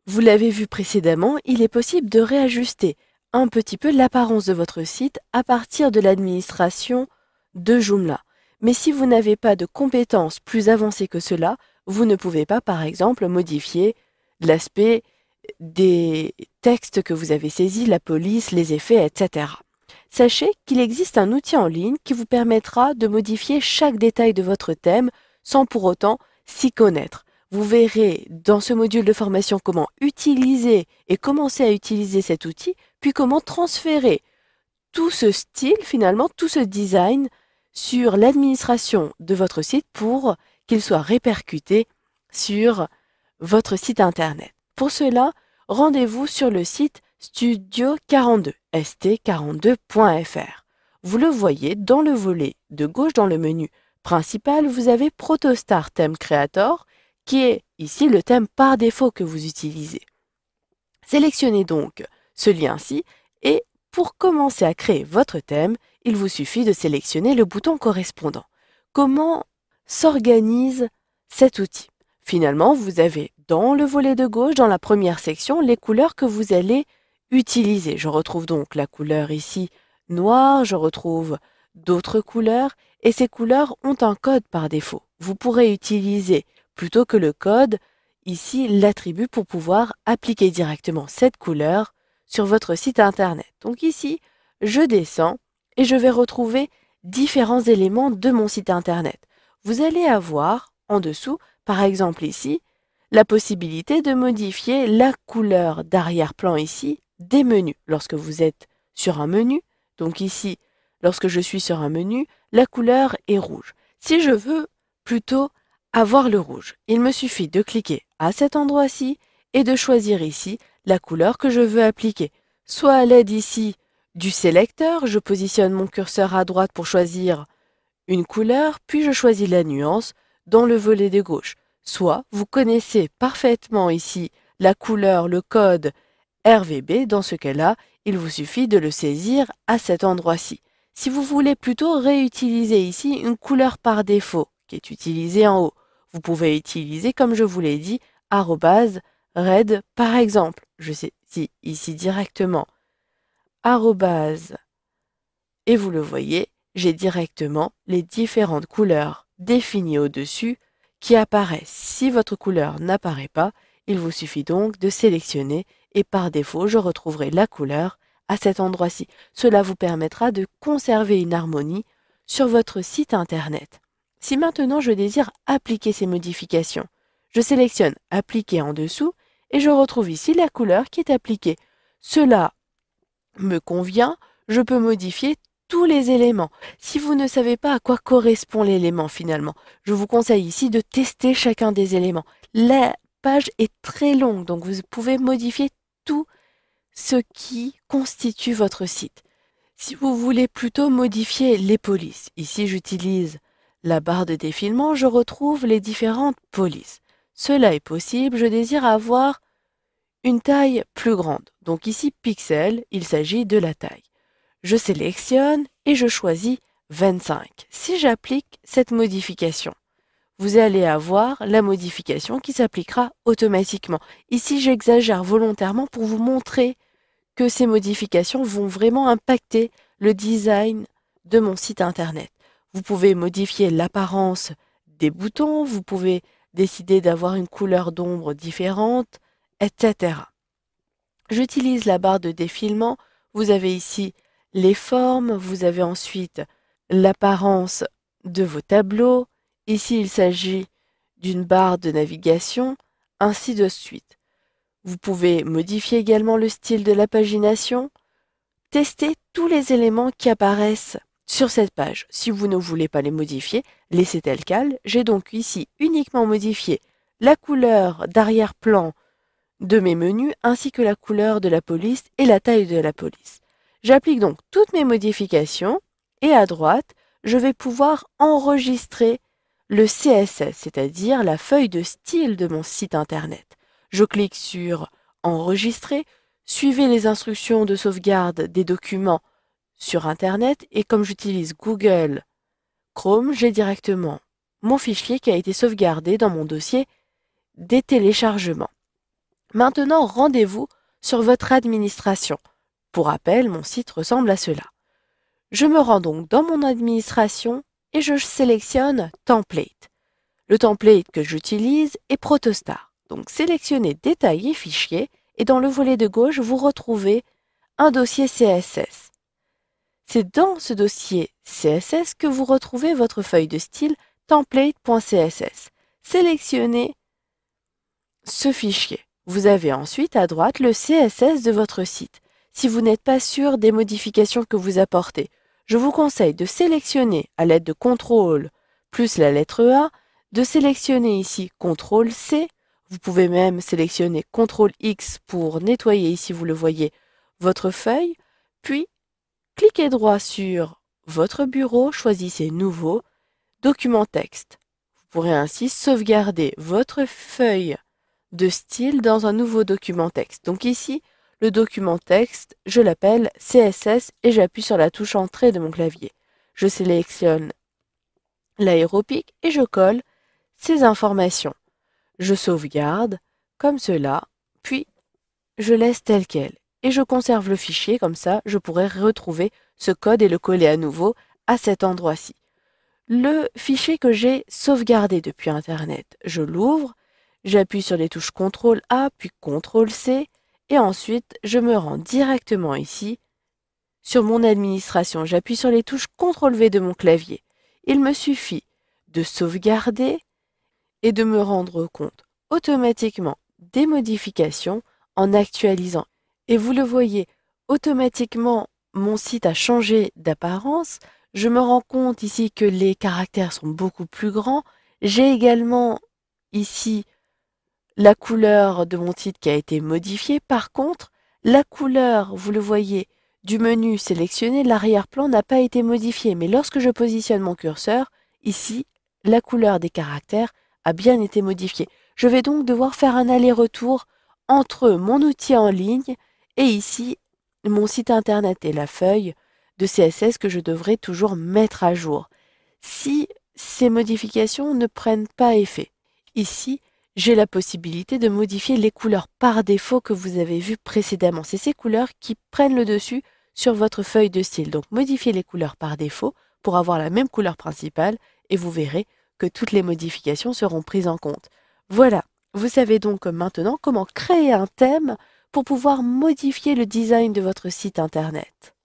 Vous l'avez vu précédemment, il est possible de réajuster un petit peu l'apparence de votre site à partir de l'administration de Joomla. Mais si vous n'avez pas de compétences plus avancées que cela, vous ne pouvez pas, par exemple, modifier l'aspect des textes que vous avez saisis, la police, les effets, etc. Sachez qu'il existe un outil en ligne qui vous permettra de modifier chaque détail de votre thème sans pour autant s'y connaître. Vous verrez dans ce module de formation comment utiliser et commencer à utiliser cet outil, puis comment transférer tout ce style, finalement, tout ce design sur l'administration de votre site pour qu'il soit répercuté sur votre site internet. Pour cela, rendez-vous sur le site studio42, st42.fr. Vous le voyez dans le volet de gauche dans le menu principal, vous avez Protostar Theme Creator, qui est ici le thème par défaut que vous utilisez. Sélectionnez donc ce lien-ci et pour commencer à créer votre thème, il vous suffit de sélectionner le bouton correspondant. Comment s'organise cet outil? Finalement, vous avez dans le volet de gauche, dans la première section, les couleurs que vous allez utiliser. Je retrouve donc la couleur ici noire, je retrouve d'autres couleurs et ces couleurs ont un code par défaut. Vous pourrez utiliser plutôt que le code ici l'attribut pour pouvoir appliquer directement cette couleur sur votre site internet. Donc ici, je descends et je vais retrouver différents éléments de mon site internet. Vous allez avoir en dessous, par exemple ici, la possibilité de modifier la couleur d'arrière-plan ici des menus. Lorsque vous êtes sur un menu, donc ici, lorsque je suis sur un menu, la couleur est rouge. Si je veux plutôt avoir le rouge, il me suffit de cliquer à cet endroit-ci et de choisir ici la couleur que je veux appliquer. Soit à l'aide ici du sélecteur, je positionne mon curseur à droite pour choisir une couleur, puis je choisis la nuance dans le volet de gauche. Soit vous connaissez parfaitement ici la couleur, le code RVB, dans ce cas-là, il vous suffit de le saisir à cet endroit-ci. Si vous voulez plutôt réutiliser ici une couleur par défaut, qui est utilisée en haut, vous pouvez utiliser, comme je vous l'ai dit, arrobase red par exemple. Je saisis ici directement arrobase et vous le voyez, j'ai directement les différentes couleurs définies au-dessus qui apparaissent. Si votre couleur n'apparaît pas, il vous suffit donc de sélectionner et par défaut, je retrouverai la couleur à cet endroit-ci. Cela vous permettra de conserver une harmonie sur votre site internet. Si maintenant je désire appliquer ces modifications, je sélectionne Appliquer en dessous et je retrouve ici la couleur qui est appliquée. Cela me convient, je peux modifier tous les éléments. Si vous ne savez pas à quoi correspond l'élément finalement, je vous conseille ici de tester chacun des éléments. La page est très longue, donc vous pouvez modifier tout ce qui constitue votre site. Si vous voulez plutôt modifier les polices, ici j'utilise la barre de défilement, je retrouve les différentes polices. Cela est possible, je désire avoir une taille plus grande. Donc ici, pixel, il s'agit de la taille. Je sélectionne et je choisis 25. Si j'applique cette modification, vous allez avoir la modification qui s'appliquera automatiquement. Ici, j'exagère volontairement pour vous montrer que ces modifications vont vraiment impacter le design de mon site internet. Vous pouvez modifier l'apparence des boutons, vous pouvez décider d'avoir une couleur d'ombre différente, etc. J'utilise la barre de défilement. Vous avez ici les formes, vous avez ensuite l'apparence de vos tableaux. Ici, il s'agit d'une barre de navigation, ainsi de suite. Vous pouvez modifier également le style de la pagination, tester tous les éléments qui apparaissent sur cette page. Si vous ne voulez pas les modifier, laissez tel quel. J'ai donc ici uniquement modifié la couleur d'arrière-plan de mes menus ainsi que la couleur de la police et la taille de la police. J'applique donc toutes mes modifications et à droite, je vais pouvoir enregistrer le CSS, c'est-à-dire la feuille de style de mon site internet. Je clique sur Enregistrer, suivez les instructions de sauvegarde des documents sur internet et comme j'utilise Google Chrome, j'ai directement mon fichier qui a été sauvegardé dans mon dossier des téléchargements. Maintenant, rendez-vous sur votre administration. Pour rappel, mon site ressemble à cela. Je me rends donc dans mon administration et je sélectionne Template. Le template que j'utilise est Protostar. Donc sélectionnez Détail et Fichier et dans le volet de gauche, vous retrouvez un dossier CSS. C'est dans ce dossier CSS que vous retrouvez votre feuille de style template.css. Sélectionnez ce fichier. Vous avez ensuite à droite le CSS de votre site. Si vous n'êtes pas sûr des modifications que vous apportez, je vous conseille de sélectionner à l'aide de CTRL plus la lettre A, de sélectionner ici CTRL C. Vous pouvez même sélectionner CTRL X pour nettoyer, ici vous le voyez, votre feuille, puis cliquez droit sur votre bureau, choisissez Nouveau, Document texte. Vous pourrez ainsi sauvegarder votre feuille de style dans un nouveau document texte. Donc ici, le document texte, je l'appelle CSS et j'appuie sur la touche Entrée de mon clavier. Je sélectionne l'aéropic et je colle ces informations. Je sauvegarde comme cela, puis je laisse tel quel. Et je conserve le fichier, comme ça je pourrai retrouver ce code et le coller à nouveau à cet endroit-ci. Le fichier que j'ai sauvegardé depuis Internet, je l'ouvre, j'appuie sur les touches CTRL A puis CTRL C et ensuite je me rends directement ici sur mon administration. J'appuie sur les touches CTRL V de mon clavier. Il me suffit de sauvegarder et de me rendre compte automatiquement des modifications en actualisant. Et vous le voyez, automatiquement mon site a changé d'apparence. Je me rends compte ici que les caractères sont beaucoup plus grands. J'ai également ici la couleur de mon site qui a été modifiée. Par contre, la couleur, vous le voyez, du menu sélectionné, l'arrière-plan n'a pas été modifié. Mais lorsque je positionne mon curseur, ici, la couleur des caractères a bien été modifiée. Je vais donc devoir faire un aller-retour entre mon outil en ligne et ici, mon site internet et la feuille de CSS que je devrais toujours mettre à jour. Si ces modifications ne prennent pas effet, ici, j'ai la possibilité de modifier les couleurs par défaut que vous avez vues précédemment. C'est ces couleurs qui prennent le dessus sur votre feuille de style. Donc, modifiez les couleurs par défaut pour avoir la même couleur principale et vous verrez que toutes les modifications seront prises en compte. Voilà, vous savez donc maintenant comment créer un thème pour pouvoir modifier le design de votre site internet.